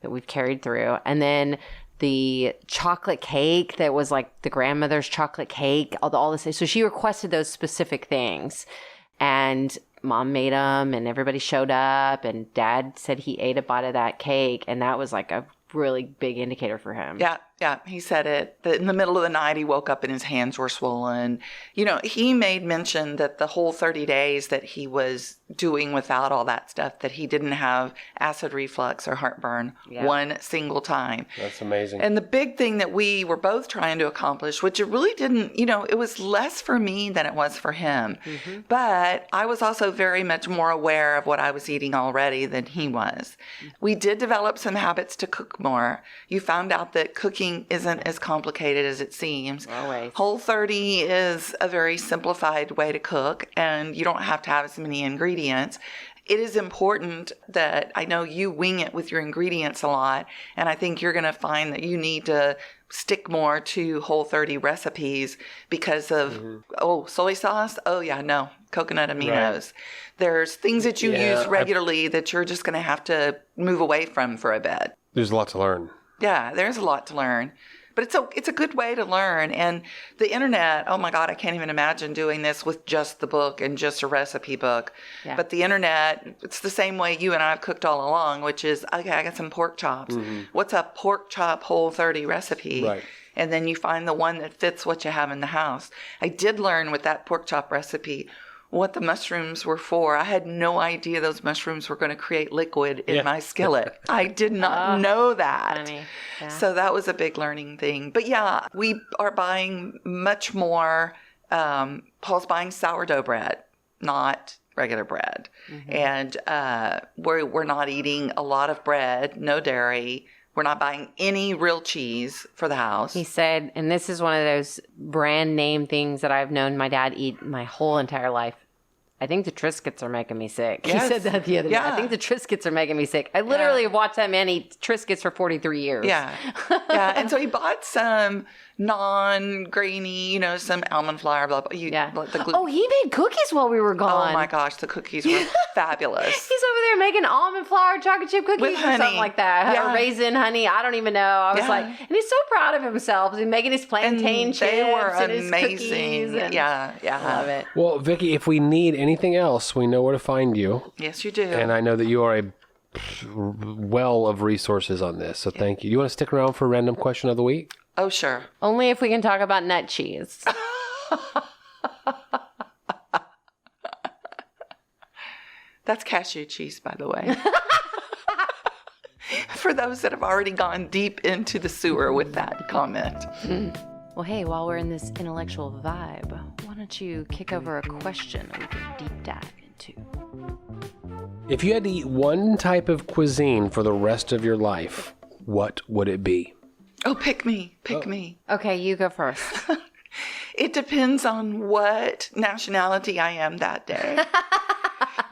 that we've carried through. And then the chocolate cake that was like the grandmother's chocolate cake, all this. So she requested those specific things. And Mom made them and everybody showed up and Dad said he ate a bite of that cake. And that was like a really big indicator for him. Yeah. He said it. In the middle of the night, he woke up and his hands were swollen. He made mention that the whole 30 days that he was doing without all that stuff, that he didn't have acid reflux or heartburn one single time. That's amazing. And the big thing that we were both trying to accomplish, which it really didn't, it was less for me than it was for him. Mm-hmm. But I was also very much more aware of what I was eating already than he was. Mm-hmm. We did develop some habits to cook more. You found out that cooking isn't as complicated as it seems. Always. Whole30 is a very simplified way to cook, and you don't have to have as many ingredients. It is important that I know you wing it with your ingredients a lot, and I think you're going to find that you need to stick more to Whole30 recipes because of, soy sauce? Oh, yeah, no, coconut aminos. Right. There's things that you use regularly that you're just going to have to move away from for a bit. There's a lot to learn. Yeah, there's a lot to learn. But it's a good way to learn. And the internet, oh my God, I can't even imagine doing this with just the book and just a recipe book. Yeah. But the internet, it's the same way you and I have cooked all along, which is, okay, I got some pork chops. Mm-hmm. What's a pork chop Whole30 recipe? Right. And then you find the one that fits what you have in the house. I did learn with that pork chop recipe what the mushrooms were for. I had no idea those mushrooms were going to create liquid in my skillet. I did not know that. Funny. Yeah. So that was a big learning thing. But yeah, we are buying much more. Paul's buying sourdough bread, not regular bread. Mm-hmm. And we're not eating a lot of bread, no dairy. We're not buying any real cheese for the house. He said, and this is one of those brand name things that I've known my dad eat my whole entire life. I think the Triscuits are making me sick. Yes. He said that the other day. I think the Triscuits are making me sick. I literally have watched that man eat Triscuits for 43 years. Yeah. Yeah. And so he bought some non-grainy, some almond flour, blah, blah. He made cookies while we were gone. Oh my gosh, the cookies were fabulous. He's over there making almond flour chocolate chip cookies or something like that. Yeah. Or raisin honey. I don't even know. I was like, and he's so proud of himself. He's making his plantain chips they were and his amazing. cookies. Yeah. I love it. Well, Vicki, if we need anything else, we know where to find you. Yes, you do. And I know that you are a well of resources on this, so thank you. You want to stick around for a random question of the week? Oh, sure. Only if we can talk about nut cheese. That's cashew cheese, by the way. For those that have already gone deep into the sewer with that comment. Well, hey, while we're in this intellectual vibe, why don't you kick over a question that we can deep dive into? If you had to eat one type of cuisine for the rest of your life, what would it be? Oh, pick me. Pick me. Okay, you go first. It depends on what nationality I am that day.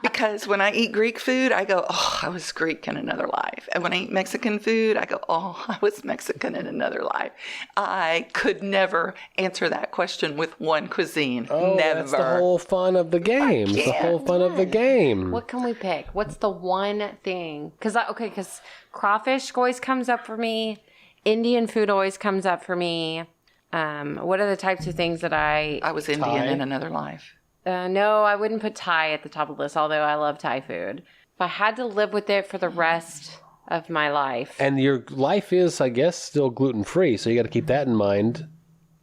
Because when I eat Greek food, I go, oh, I was Greek in another life. And when I eat Mexican food, I go, oh, I was Mexican in another life. I could never answer that question with one cuisine. Oh, never. That's the whole fun of the game. It's the whole fun of the game. What can we pick? What's the one thing? Because crawfish always comes up for me. Indian food always comes up for me. What are the types of things that I was Indian in another life. No, I wouldn't put Thai at the top of the list, although I love Thai food. If I had to live with it for the rest of my life. And your life is, I guess, still gluten-free, so you got to keep that in mind.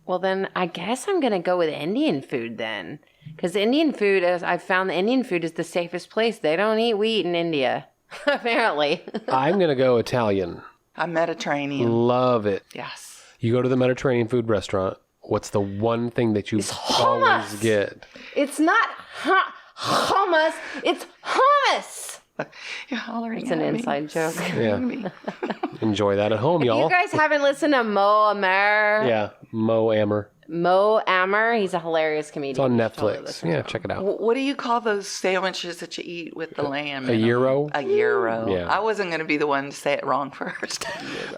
Well, then I guess I'm going to go with Indian food then. Because Indian food, I've found the Indian food is the safest place. They don't eat wheat in India, apparently. I'm going to go Italian. I'm Mediterranean. Love it. Yes. You go to the Mediterranean food restaurant. What's the one thing that you always get? It's not hummus. It's hummus. You're hollering It's an at me. inside joke. Yeah. Enjoy that at home, y'all. You guys haven't listened to Mo Amer. Yeah, Mo Amer. Mo Amer. He's a hilarious comedian. It's on You should totally Netflix. listen Yeah, to him. check it out. What do you call those sandwiches that you eat with the lamb? A in them? gyro? A gyro. Yeah. I wasn't going to be the one to say it wrong first.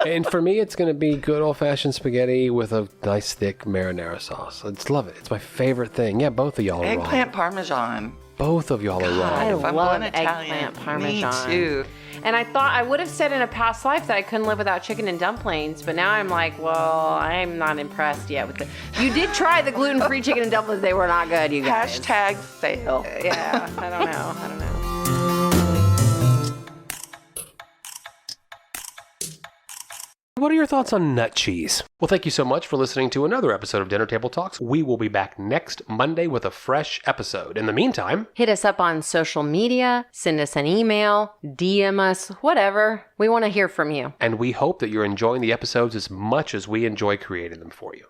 And for me, it's going to be good old-fashioned spaghetti with a nice thick marinara sauce. I just love it. It's my favorite thing. Yeah, both of y'all are wrong. Eggplant parmesan. Both of y'all are wrong. If I'm love going Italian, eggplant parmesan. me too. And I thought I would have said in a past life that I couldn't live without chicken and dumplings, but now I'm like, well, I'm not impressed yet with it. You did try the gluten-free chicken and dumplings. They were not good, you guys. Hashtag fail. Yeah, I don't know. What are your thoughts on nut cheese? Well, thank you so much for listening to another episode of Dinner Table Talks. We will be back next Monday with a fresh episode. In the meantime, Hit us up on social media, send us an email, DM us, whatever. We want to hear from you. and we hope that you're enjoying the episodes as much as we enjoy creating them for you.